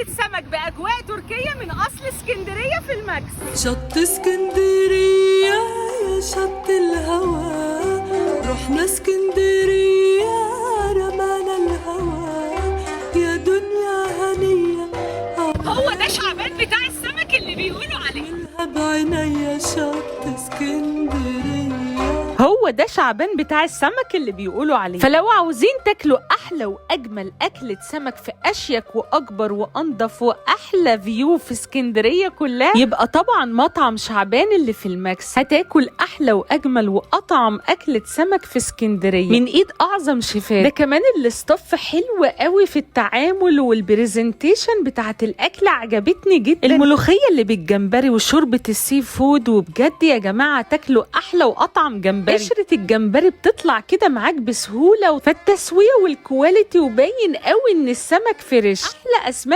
أكلة سمك بأجواء تركية من أصل اسكندرية في الماكس. شط اسكندرية يا شط الهوى، رحنا اسكندرية رمانا الهوى، يا دنيا هنية. هو ده شعبان بتاع السمك اللي بيقولوا عليه. بعينيا شط اسكندرية. هو ده شعبان بتاع السمك اللي بيقولوا عليه. فلو عاوزين تاكلوا احلى واجمل اكلة سمك في اشيك واكبر وانضف واحلى فيو في اسكندرية كلها، يبقى طبعا مطعم شعبان اللي في الماكس. هتاكل احلى واجمل واطعم اكلة سمك في اسكندرية من ايد اعظم شيفات. ده كمان الاستاف حلو قوي في التعامل، والبرزنتيشن بتاعت الاكل عجبتني جدا. الملوخية اللي بالجمبري وشوربة السي فود، وبجد يا جماعة تاكلوا احلى واطعم جمبري. قشرة الجمبري بتطلع كده معاك بسهولة، فالتسوية والكواليتي وباين قوي ان السمك فريش. احلى اسماك